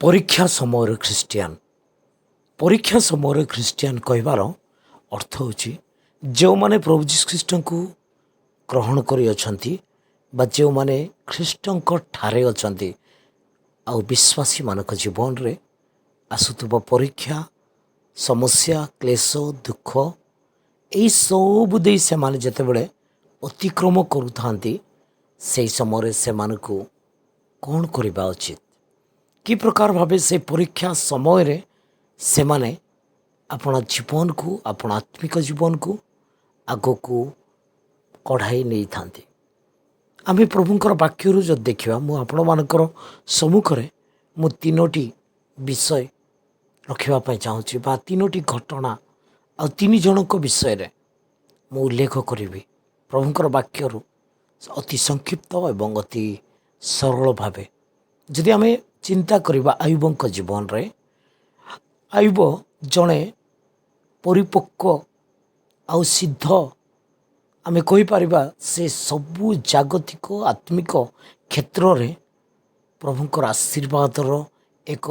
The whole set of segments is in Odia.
ପରୀକ୍ଷା ସମୟରେ ଖ୍ରୀଷ୍ଟିଆନ ପରୀକ୍ଷା ସମୟରେ ଖ୍ରୀଷ୍ଟିଆନ କହିବାର ଅର୍ଥ ହେଉଛି ଯେଉଁମାନେ ପ୍ରଭୁ ଯୀଶୁ ଖ୍ରୀଷ୍ଟଙ୍କୁ ଗ୍ରହଣ କରିଅଛନ୍ତି ବା ଯେଉଁମାନେ ଖ୍ରୀଷ୍ଟଙ୍କ ଠାରେ ଅଛନ୍ତି ଆଉ ବିଶ୍ୱାସୀମାନଙ୍କ ଜୀବନରେ ଆସୁଥିବା ପରୀକ୍ଷା ସମସ୍ୟା କ୍ଲେଶ ଦୁଃଖ ଏହିସବୁ ଦେଇ ସେମାନେ ଯେତେବେଳେ ଅତିକ୍ରମ କରୁଥାନ୍ତି ସେହି ସମୟରେ ସେମାନଙ୍କୁ କ'ଣ କରିବା ଉଚିତ, କି ପ୍ରକାର ଭାବେ ସେ ପରୀକ୍ଷା ସମୟରେ ସେମାନେ ଆପଣ ଜୀବନକୁ ଆପଣ ଆତ୍ମିକ ଜୀବନକୁ ଆଗକୁ କଢ଼ାଇ ନେଇଥାନ୍ତି। ଆମେ ପ୍ରଭୁଙ୍କର ବାକ୍ୟରୁ ଯଦି ଦେଖିବା, ମୁଁ ଆପଣମାନଙ୍କର ସମ୍ମୁଖରେ ମୁଁ ତିନୋଟି ବିଷୟ ରଖିବା ପାଇଁ ଚାହୁଁଛି ବା ତିନୋଟି ଘଟଣା ଆଉ ତିନି ଜଣଙ୍କ ବିଷୟରେ ମୁଁ ଉଲ୍ଲେଖ କରିବି ପ୍ରଭୁଙ୍କର ବାକ୍ୟରୁ ଅତି ସଂକ୍ଷିପ୍ତ ଏବଂ ଅତି ସରଳ ଭାବେ। ଯଦି ଆମେ ଚିନ୍ତା କରିବା ଆୟୁବଙ୍କ ଜୀବନରେ, ଆୟୁବ ଜଣେ ପରିପକ୍ୱ ଆଉ ସିଦ୍ଧ, ଆମେ କହିପାରିବା ସେ ସବୁ ଜାଗତିକ ଆତ୍ମିକ କ୍ଷେତ୍ରରେ ପ୍ରଭୁଙ୍କର ଆଶୀର୍ବାଦର ଏକ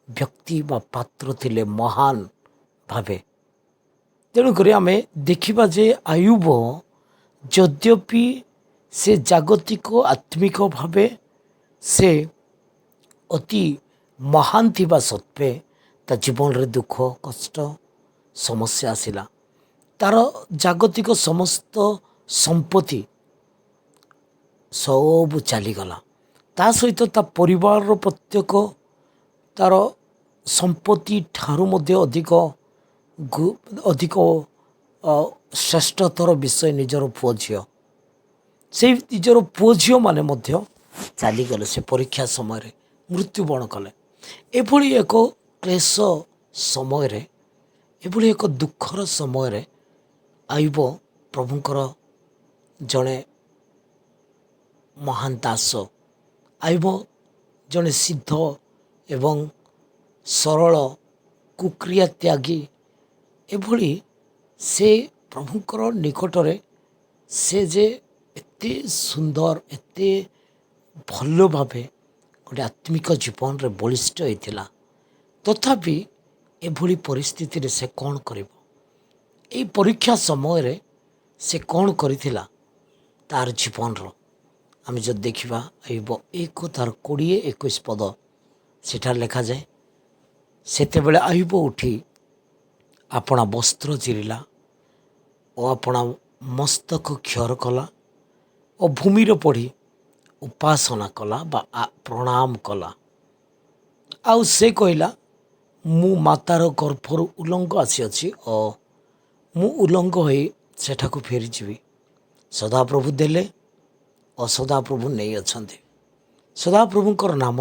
ବ୍ୟକ୍ତି ବା ପାତ୍ର ଥିଲେ ମହାନ ଭାବେ। ତେଣୁକରି ଆମେ ଦେଖିବା ଯେ ଆୟୁବ ଯଦ୍ୟପି ସେ ଜାଗତିକ ଆତ୍ମିକ ଭାବେ ସେ ଅତି ମହାନ ଥିବା ସତ୍ତ୍ୱେ ତା ଜୀବନରେ ଦୁଃଖ କଷ୍ଟ ସମସ୍ୟା ଆସିଲା। ତାର ଜାଗତିକ ସମସ୍ତ ସମ୍ପତ୍ତି ସବୁ ଚାଲିଗଲା। ତା ସହିତ ତା ପରିବାରର ପ୍ରତ୍ୟେକ ତାର ସମ୍ପତ୍ତି ଠାରୁ ମଧ୍ୟ ଅଧିକ ଶ୍ରେଷ୍ଠତର ବିଷୟ ନିଜର ପୁଅ ଝିଅ, ସେଇ ନିଜର ପୁଅ ଝିଅମାନେ ମଧ୍ୟ ଚାଲିଗଲେ। ସେ ପରୀକ୍ଷା ସମୟରେ ମୃତ୍ୟୁବରଣ କଲେ। ଏଭଳି ଏକ କ୍ଲେଶ ସମୟରେ, ଏଭଳି ଏକ ଦୁଃଖର ସମୟରେ ଆୟୁବ ପ୍ରଭୁଙ୍କର ଜଣେ ମହାନ ଦାସ, ଆୟୁବ ଜଣେ ସିଦ୍ଧ ଏବଂ ସରଳ କୁକ୍ରିୟା ତ୍ୟାଗୀ। ଏଭଳି ସେ ପ୍ରଭୁଙ୍କର ନିକଟରେ ସେ ଯେ ଏତେ ସୁନ୍ଦର, ଏତେ ଭଲ ଭାବେ ଗୋଟେ ଆତ୍ମିକ ଜୀବନରେ ବଳିଷ୍ଠ ହୋଇଥିଲା, ତଥାପି ଏଭଳି ପରିସ୍ଥିତିରେ ସେ କ'ଣ କରିବ? ଏହି ପରୀକ୍ଷା ସମୟରେ ସେ କ'ଣ କରିଥିଲା ତାର ଜୀବନର ଆମେ ଯଦି ଦେଖିବା, ଆୟୁବ 1:20-21 ପଦ ସେଠାରେ ଲେଖାଯାଏ, ସେତେବେଳେ ଆୟୁବ ଉଠି ଆପଣା ବସ୍ତ୍ର ଚିରିଲା ଓ ଆପଣା ମସ୍ତକ କ୍ଷୌର କଲା ଓ ଭୂମିରେ ପଡ଼ି ଉପାସନା କଲା ବା ପ୍ରଣାମ କଲା। ଆଉ ସେ କହିଲା, ମୁଁ ମାତାର ଗର୍ଭରୁ ଉଲଙ୍ଗ ଆସିଅଛି ଓ ମୁଁ ଉଲଙ୍ଗ ହୋଇ ସେଠାକୁ ଫେରିଯିବି। ସଦାପ୍ରଭୁ ଦେଲେ ଓ ସଦାପ୍ରଭୁ ନେଇ ଅଛନ୍ତି। ସଦାପ୍ରଭୁଙ୍କର ନାମ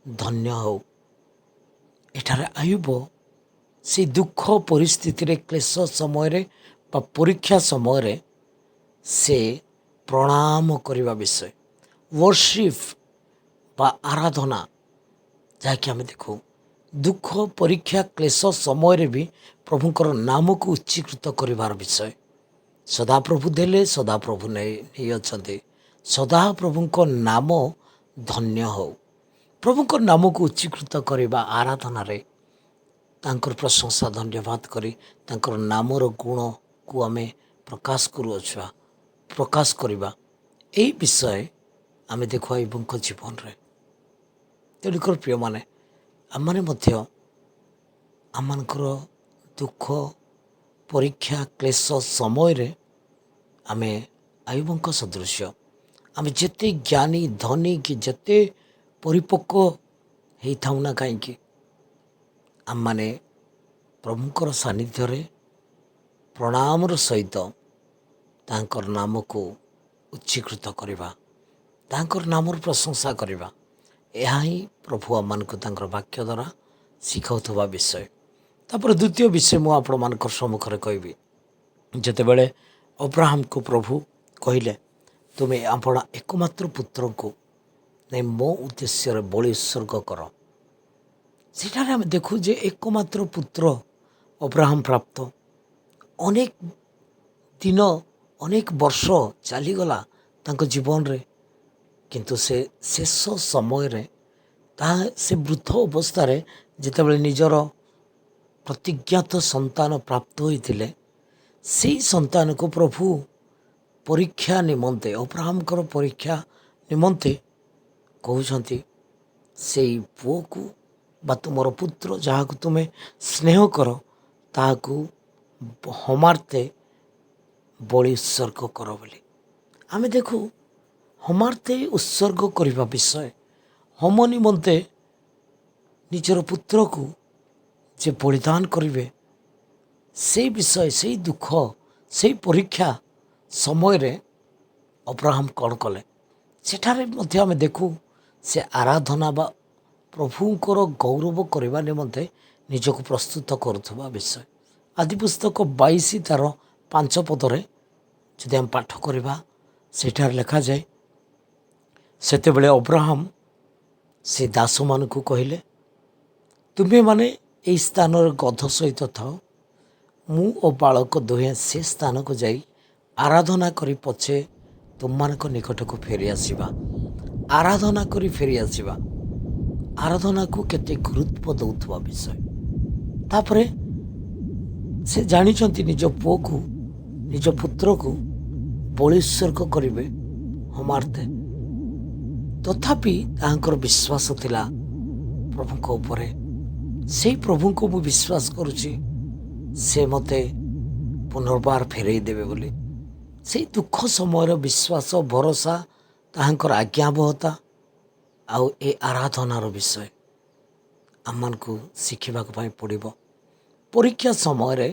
ଧନ୍ୟ ହେଉ। ଏଠାରେ ଆୟୁବ ସେ ଦୁଃଖ ପରିସ୍ଥିତିରେ, କ୍ଲେଶ ସମୟରେ ବା ପରୀକ୍ଷା ସମୟରେ ସେ ପ୍ରଣାମ କରିବା ବିଷୟ, ୱର୍ସିପ୍ ବା ଆରାଧନା, ଯାହାକି ଆମେ ଦେଖୁ ଦୁଃଖ ପରୀକ୍ଷା କ୍ଲେଶ ସମୟରେ ବି ପ୍ରଭୁଙ୍କର ନାମକୁ ଉଚ୍ଚୀକୃତ କରିବାର ବିଷୟ। ସଦାପ୍ରଭୁ ଦେଲେ, ସଦାପ୍ରଭୁ ନେଇଅଛନ୍ତି। ସଦାପ୍ରଭୁଙ୍କ ନାମ ଧନ୍ୟ ହେଉ। ପ୍ରଭୁଙ୍କ ନାମକୁ ଉଚ୍ଚୀକୃତ କରିବା ଆରାଧନାରେ ତାଙ୍କର ପ୍ରଶଂସା ଧନ୍ୟବାଦ କରି ତାଙ୍କର ନାମର ଗୁଣକୁ ଆମେ ପ୍ରକାଶ କରିବା, ଏହି ବିଷୟ ଆମେ ଦେଖୁ ଆୟୁବଙ୍କ ଜୀବନରେ। ତେଣୁକରି ପ୍ରିୟମାନେ, ଆମମାନେ ମଧ୍ୟ ଆମମାନଙ୍କର ଦୁଃଖ ପରୀକ୍ଷା କ୍ଲେଶ ସମୟରେ ଆମେ ଆୟୁବଙ୍କ ସଦୃଶ, ଆମେ ଯେତେ ଜ୍ଞାନୀ ଧନୀ କି ଯେତେ ପରିପକ୍ୱ ହେଇଥାଉ ନା କାହିଁକି, ଆମମାନେ ପ୍ରଭୁଙ୍କର ସାନ୍ନିଧ୍ୟରେ ପ୍ରଣାମର ସହିତ ତାଙ୍କର ନାମକୁ ଉଚ୍ଚୀକୃତ କରିବା, ତାଙ୍କର ନାମର ପ୍ରଶଂସା କରିବା, ଏହା ହିଁ ପ୍ରଭୁ ଆମମାନଙ୍କୁ ତାଙ୍କର ବାକ୍ୟ ଦ୍ୱାରା ଶିଖାଉଥିବା ବିଷୟ। ତାପରେ ଦ୍ୱିତୀୟ ବିଷୟ ମୁଁ ଆପଣମାନଙ୍କର ସମ୍ମୁଖରେ କହିବି। ଯେତେବେଳେ ଅବ୍ରାହମକୁ ପ୍ରଭୁ କହିଲେ, ତୁମେ ଆପଣ ଏକମାତ୍ର ପୁତ୍ରଙ୍କୁ ନେଇ ମୋ ଉଦ୍ଦେଶ୍ୟରେ ବଳି ଉତ୍ସର୍ଗ କର, ସେଠାରେ ଆମେ ଦେଖୁ ଯେ ଏକମାତ୍ର ପୁତ୍ର ଅବ୍ରାହମ ପ୍ରାପ୍ତ। ଅନେକ ଦିନ, ଅନେକ ବର୍ଷ ଚାଲିଗଲା ତାଙ୍କ ଜୀବନରେ, କିନ୍ତୁ ସେ ଶେଷ ସମୟରେ ତାହା ସେ ବୃଦ୍ଧ ଅବସ୍ଥାରେ ଯେତେବେଳେ ନିଜର ପ୍ରତିଜ୍ଞାତ ସନ୍ତାନ ପ୍ରାପ୍ତ ହୋଇଥିଲେ, ସେଇ ସନ୍ତାନକୁ ପ୍ରଭୁ ପରୀକ୍ଷା ନିମନ୍ତେ, ଅବ୍ରାହମଙ୍କର ପରୀକ୍ଷା ନିମନ୍ତେ କହୁଛନ୍ତି, ସେଇ ପୁଅକୁ ବା ତୁମର ପୁତ୍ର ଯାହାକୁ ତୁମେ ସ୍ନେହ କର ତାହାକୁ ହୋମାର୍ତେ ବଳି ଉତ୍ସର୍ଗ କର ବୋଲି। ଆମେ ଦେଖୁ ହୋମାର୍ତେ ଉତ୍ସର୍ଗ କରିବା ବିଷୟ, ହୋମ ନିମନ୍ତେ ନିଜର ପୁତ୍ରକୁ ଯେ ବଳିଦାନ କରିବେ, ସେଇ ବିଷୟ, ସେଇ ଦୁଃଖ, ସେଇ ପରୀକ୍ଷା ସମୟରେ ଅବ୍ରାହମ କ'ଣ କଲେ? ସେଠାରେ ମଧ୍ୟ ଆମେ ଦେଖୁ ସେ ଆରାଧନା ବା ପ୍ରଭୁଙ୍କର ଗୌରବ କରିବା ନିମନ୍ତେ ନିଜକୁ ପ୍ରସ୍ତୁତ କରୁଥିବା ବିଷୟ। ଆଦି ପୁସ୍ତକ 22 ତାର 5 ପଦରେ ଯଦି ଆମେ ପାଠ କରିବା, ସେଠାରେ ଲେଖାଯାଏ, ସେତେବେଳେ ଅବ୍ରାହମ ସେ ଦାସମାନଙ୍କୁ କହିଲେ, ତୁମେମାନେ ଏହି ସ୍ଥାନରେ ଗଧ ସହିତ ଥାଅ, ମୁଁ ଓ ବାଳକ ଦୁହେଁ ସେ ସ୍ଥାନକୁ ଯାଇ ଆରାଧନା କରି ପଛେ ତୁମମାନଙ୍କ ନିକଟକୁ ଫେରିଆସିବା। ଆରାଧନା କରି ଫେରିଆସିବା, ଆରାଧନାକୁ କେତେ ଗୁରୁତ୍ୱ ଦେଉଥିବା ବିଷୟ। ତାପରେ ସେ ଜାଣିଛନ୍ତି ନିଜ ପୁଅକୁ, ନିଜ ପୁତ୍ରକୁ ବଳି ଉତ୍ସର୍ଗ କରିବେ ହୋମାର୍ତେ। ତଥାପି ତାହାଙ୍କର ବିଶ୍ୱାସ ଥିଲା ପ୍ରଭୁଙ୍କ ଉପରେ। ସେଇ ପ୍ରଭୁଙ୍କୁ ମୁଁ ବିଶ୍ୱାସ କରୁଛି, ସେ ମୋତେ ପୁନର୍ବାର ଫେରାଇ ଦେବେ ବୋଲି। ସେଇ ଦୁଃଖ ସମୟର ବିଶ୍ୱାସ, ଭରସା, ତାହାଙ୍କର ଆଜ୍ଞାବହତା ଆଉ ଏ ଆରାଧନାର ବିଷୟ ଆମମାନଙ୍କୁ ଶିଖିବାକୁ ପାଇଁ ପଡ଼ିବ। ପରୀକ୍ଷା ସମୟରେ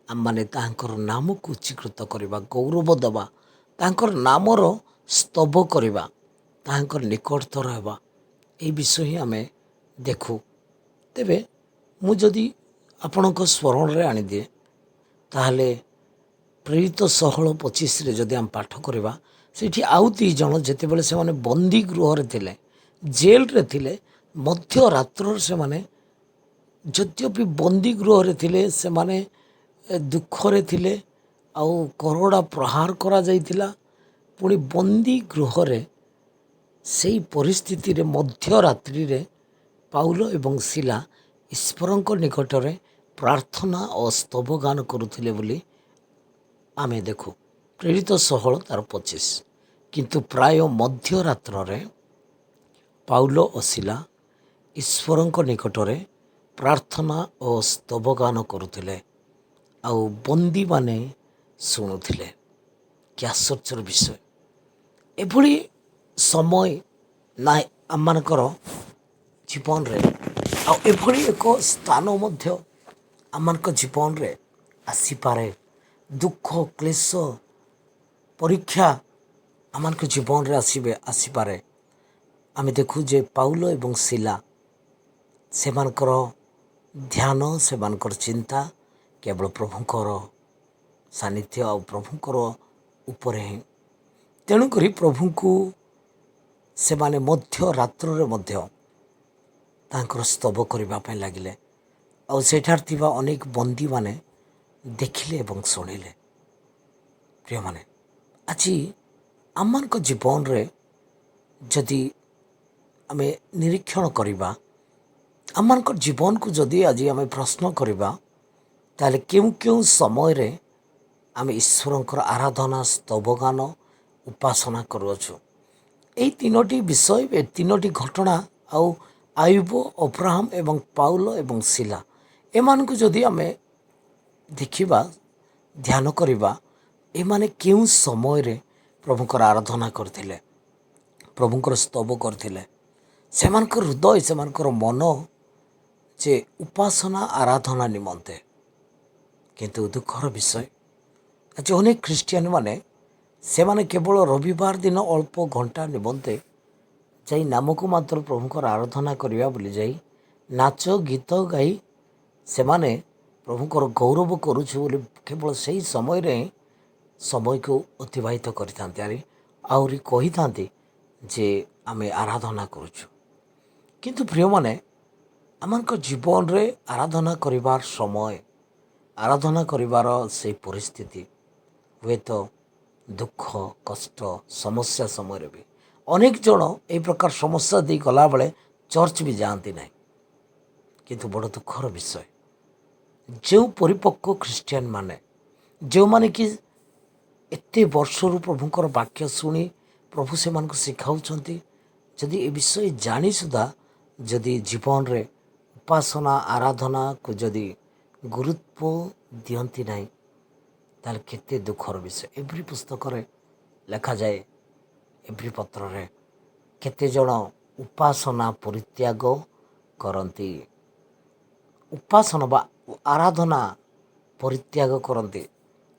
ଆମମାନେ ତାହାଙ୍କର ନାମକୁ ଉଚ୍ଚୀକୃତ କରିବା, ଗୌରବ ଦେବା, ତାଙ୍କର ନାମର ସ୍ତବ କରିବା, ତାହାଙ୍କର ନିକଟତର ହେବା, ଏହି ବିଷୟ ହିଁ ଆମେ ଦେଖୁ। ତେବେ ମୁଁ ଯଦି ଆପଣଙ୍କ ସ୍ମରଣରେ ଆଣିଦିଏ, ତାହେଲେ ପ୍ରେରିତ 16:25 ଯଦି ଆମେ ପାଠ କରିବା, ସେଇଠି ଆଉ 2 ଜଣ ଯେତେବେଳେ ସେମାନେ ବନ୍ଦୀ ଗୃହରେ ଥିଲେ, ଜେଲରେ ଥିଲେ, ମଧ୍ୟରାତ୍ରରେ ସେମାନେ, ଯଦ୍ୟପି ବନ୍ଦୀ ଗୃହରେ ଥିଲେ, ସେମାନେ ଦୁଃଖରେ ଥିଲେ, ଆଉ କରଡ଼ା ପ୍ରହାର କରାଯାଇଥିଲା, ପୁଣି ବନ୍ଦୀ ଗୃହରେ ସେଇ ପରିସ୍ଥିତିରେ ମଧ୍ୟରାତ୍ରିରେ ପାଉଲ ଏବଂ ଶିଲା ଈଶ୍ୱରଙ୍କ ନିକଟରେ ପ୍ରାର୍ଥନା ଓ ସ୍ତବଗାନ କରୁଥିଲେ ବୋଲି ଆମେ ଦେଖୁ। ପ୍ରେରିତ 16:25। କିନ୍ତୁ ପ୍ରାୟ ମଧ୍ୟରାତ୍ରରେ ପାଉଲ ଓ ଶିଲା ଈଶ୍ୱରଙ୍କ ନିକଟରେ ପ୍ରାର୍ଥନା ଓ ସ୍ତବଗାନ କରୁଥିଲେ, ଆଉ ବନ୍ଦୀମାନେ ଶୁଣୁଥିଲେ। କି ଆଶ୍ଚର୍ଯ୍ୟର ବିଷୟ! ଏଭଳି ସମୟ ନା ଆମମାନଙ୍କର ଜୀବନରେ, ଆଉ ଏଭଳି ଏକ ସ୍ଥାନ ମଧ୍ୟ ଆମମାନଙ୍କ ଜୀବନରେ ଆସିପାରେ। ଦୁଃଖ, କ୍ଲେଶ, ପରୀକ୍ଷା ଆମମାନଙ୍କ ଜୀବନରେ ଆସିପାରେ। ଆମେ ଦେଖୁ ଯେ ପାଉଲ ଏବଂ ଶିଲା, ସେମାନଙ୍କର ଧ୍ୟାନ, ସେମାନଙ୍କର ଚିନ୍ତା କେବଳ ପ୍ରଭୁଙ୍କର ସାନ୍ନିଧ୍ୟ ଆଉ ପ୍ରଭୁଙ୍କର ଉପରେ ହିଁ। ତେଣୁକରି ପ୍ରଭୁଙ୍କୁ ସେମାନେ ମଧ୍ୟରାତ୍ରରେ ମଧ୍ୟ ତାଙ୍କର ସ୍ତବ କରିବା ପାଇଁ ଲାଗିଲେ, ଆଉ ସେଠାରେ ଥିବା ଅନେକ ବନ୍ଦୀମାନେ ଦେଖିଲେ ଏବଂ ଶୁଣିଲେ। ପ୍ରିୟମାନେ, ଆଜି ଆମମାନଙ୍କ ଜୀବନରେ ଯଦି ଆମେ ନିରୀକ୍ଷଣ କରିବା, ଆମମାନଙ୍କର ଜୀବନକୁ ଯଦି ଆଜି ଆମେ ପ୍ରଶ୍ନ କରିବା, ତାହେଲେ କେଉଁ କେଉଁ ସମୟରେ ଆମେ ଈଶ୍ୱରଙ୍କର ଆରାଧନା, ସ୍ତବଗାନ, ଉପାସନା କରୁଅଛୁ? ଏହି 3ଟି ବିଷୟ, ଏ 3ଟି ଘଟଣା, ଆଉ ଆୟୁବ, ଅବ୍ରାହମ ଏବଂ ପାଉଲ ଏବଂ ଶିଲା, ଏମାନଙ୍କୁ ଯଦି ଆମେ ଦେଖିବା, ଧ୍ୟାନ କରିବା, ଏମାନେ କେଉଁ ସମୟରେ ପ୍ରଭୁଙ୍କର ଆରାଧନା କରିଥିଲେ, ପ୍ରଭୁଙ୍କର ସ୍ତବ କରିଥିଲେ? ସେମାନଙ୍କର ହୃଦୟ, ସେମାନଙ୍କର ମନ ଯେ ଉପାସନା, ଆରାଧନା ନିମନ୍ତେ। କିନ୍ତୁ ଦୁଃଖର ବିଷୟ, ଆଜି ଅନେକ ଖ୍ରୀଷ୍ଟିଆନ ମାନେ, ସେମାନେ କେବଳ ରବିବାର ଦିନ ଅଳ୍ପ ଘଣ୍ଟା ନିମନ୍ତେ ଯାଇ ନାମକୁ ମାତ୍ର ପ୍ରଭୁଙ୍କର ଆରାଧନା କରିବା ବୋଲି ଯାଇ ନାଚ ଗୀତ ଗାଇ ସେମାନେ ପ୍ରଭୁଙ୍କର ଗୌରବ କରୁଛୁ ବୋଲି କେବଳ ସେହି ସମୟରେ ହିଁ ସମୟକୁ ଅତିବାହିତ କରିଥାନ୍ତି, ଆହୁରି କହିଥାନ୍ତି ଯେ ଆମେ ଆରାଧନା କରୁଛୁ। କିନ୍ତୁ ପ୍ରିୟମାନେ, ଆମମାନଙ୍କ ଜୀବନରେ ଆରାଧନା କରିବାର ସମୟ, ଆରାଧନା କରିବାର ସେଇ ପରିସ୍ଥିତି ହୁଏତ ଦୁଃଖ, କଷ୍ଟ, ସମସ୍ୟା ସମୟରେ ବି ଅନେକ ଜଣ ଏହି ପ୍ରକାର ସମସ୍ୟା ଦେଇ ଗଲାବେଳେ ଚର୍ଚ୍ଚ ବି ଯାଆନ୍ତି ନାହିଁ। କିନ୍ତୁ ବଡ଼ ଦୁଃଖର ବିଷୟ, ଯେଉଁ ପରିପକ୍ୱ ଖ୍ରୀଷ୍ଟିଆନ ମାନେ, ଯେଉଁମାନେ କି ଏତେ ବର୍ଷରୁ ପ୍ରଭୁଙ୍କର ବାକ୍ୟ ଶୁଣି ପ୍ରଭୁ ସେମାନଙ୍କୁ ଶିଖାଉଛନ୍ତି, ଯଦି ଏ ବିଷୟ ଜାଣି ସୁଦ୍ଧା ଯଦି ଜୀବନରେ ଉପାସନା ଆରାଧନାକୁ ଯଦି ଗୁରୁତ୍ୱ ଦିଅନ୍ତି ନାହିଁ, ତାହେଲେ କେତେ ଦୁଃଖର ବିଷୟ। ଏଭ୍ରି ପୁସ୍ତକରେ ଲେଖାଯାଏ, ଏଭ୍ରି ପତ୍ରରେ କେତେଜଣ ଉପାସନା ପରିତ୍ୟାଗ କରନ୍ତି, ଉପାସନା ବା ଆରାଧନା ପରିତ୍ୟାଗ କରନ୍ତି।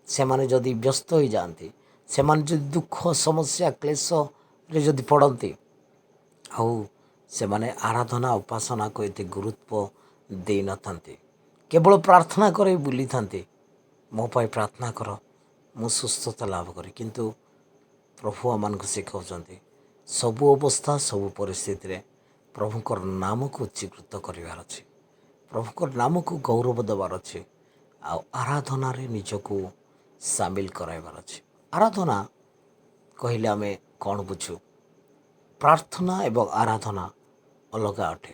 ସେମାନେ ଯଦି ବ୍ୟସ୍ତ ହୋଇଯାଆନ୍ତି, ସେମାନେ ଯଦି ଦୁଃଖ ସମସ୍ୟା କ୍ଲେଶରେ ଯଦି ପଡ଼ନ୍ତି, ଆଉ ସେମାନେ ଆରାଧନା ଉପାସନାକୁ ଏତେ ଗୁରୁତ୍ୱ ଦେଇନଥାନ୍ତି, କେବଳ ପ୍ରାର୍ଥନା କରି ବୁଲିଥାନ୍ତି, ମୋ ପାଇଁ ପ୍ରାର୍ଥନା କର, ମୁଁ ସୁସ୍ଥତା ଲାଭ କରେ। କିନ୍ତୁ ପ୍ରଭୁ ଆମମାନଙ୍କୁ ଶିଖାଉଛନ୍ତି ସବୁ ଅବସ୍ଥା ସବୁ ପରିସ୍ଥିତିରେ ପ୍ରଭୁଙ୍କର ନାମକୁ ଉଚ୍ଚୀକୃତ କରିବାର ଅଛି, ପ୍ରଭୁଙ୍କର ନାମକୁ ଗୌରବ ଦେବାର ଅଛି, ଆଉ ଆରାଧନାରେ ନିଜକୁ ସାମିଲ କରାଇବାର ଅଛି। ଆରାଧନା କହିଲେ ଆମେ କ'ଣ ବୁଝୁ? ପ୍ରାର୍ଥନା ଏବଂ ଆରାଧନା ଅଲଗା ଅଟେ।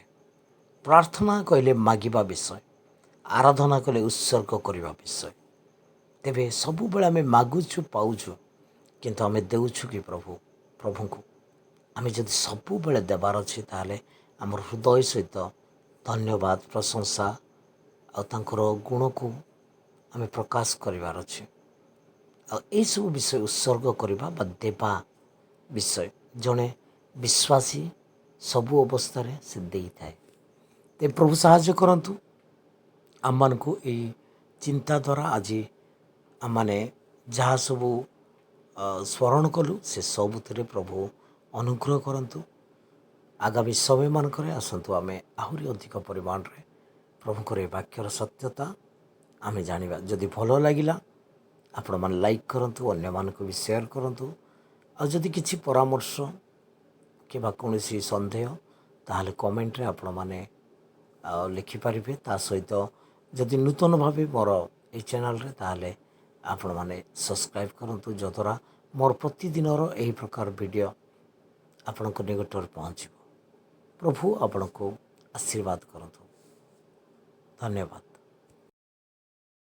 ପ୍ରାର୍ଥନା କହିଲେ ମାଗିବା ବିଷୟ, ଆରାଧନା କହିଲେ ଉତ୍ସର୍ଗ କରିବା ବିଷୟ। ତେବେ ସବୁବେଳେ ଆମେ ମାଗୁଛୁ ପାଉଛୁ, କିନ୍ତୁ ଆମେ ଦେଉଛୁ କି ପ୍ରଭୁଙ୍କୁ? ଆମେ ଯଦି ସବୁବେଳେ ଦେବାର ଅଛି, ତାହେଲେ ଆମର ହୃଦୟ ସହିତ ଧନ୍ୟବାଦ ପ୍ରଶଂସା ଆଉ ତାଙ୍କର ଗୁଣକୁ ଆମେ ପ୍ରକାଶ କରିବାର ଅଛି। ଆଉ ଏଇସବୁ ବିଷୟ ଉତ୍ସର୍ଗ କରିବା ବା ଦେବା ବିଷୟ, ଜଣେ ବିଶ୍ୱାସୀ ସବୁ ଅବସ୍ଥାରେ ସେ ଦେଇଥାଏ। ତେବେ ପ୍ରଭୁ ସାହାଯ୍ୟ କରନ୍ତୁ ଆମମାନଙ୍କୁ ଏଇ ଚିନ୍ତା ଦ୍ୱାରା। ଆଜି ଆମମାନେ ଯାହା ସବୁ ସ୍ମରଣ କଲୁ, ସେ ସବୁଥିରେ ପ୍ରଭୁ ଅନୁଗ୍ରହ କରନ୍ତୁ। ଆଗାମୀ ସମୟମାନଙ୍କରେ ଆସନ୍ତୁ ଆମେ ଆହୁରି ଅଧିକ ପରିମାଣରେ ପ୍ରଭୁଙ୍କର ଏ ବାକ୍ୟର ସତ୍ୟତା ଆମେ ଜାଣିବା। ଯଦି ଭଲ ଲାଗିଲା ଆପଣମାନେ ଲାଇକ୍ କରନ୍ତୁ, ଅନ୍ୟମାନଙ୍କୁ ବି ସେୟାର କରନ୍ତୁ। ଆଉ ଯଦି କିଛି ପରାମର୍ଶ କିମ୍ବା କୌଣସି ସନ୍ଦେହ, ତାହେଲେ କମେଣ୍ଟରେ ଆପଣମାନେ ଲେଖିପାରିବେ। ତା ସହିତ ଯଦି ନୂତନ ଭାବେ ମୋର ଏହି ଚ୍ୟାନେଲରେ, ତାହେଲେ ଆପଣମାନେ ସବସ୍କ୍ରାଇବ୍ କରନ୍ତୁ, ଯଦ୍ୱାରା ମୋର ପ୍ରତିଦିନର ଏହି ପ୍ରକାର ଭିଡ଼ିଓ ଆପଣଙ୍କ ନିକଟରେ ପହଞ୍ଚିବ। ପ୍ରଭୁ ଆପଣଙ୍କୁ ଆଶୀର୍ବାଦ କରନ୍ତୁ। ଧନ୍ୟବାଦ।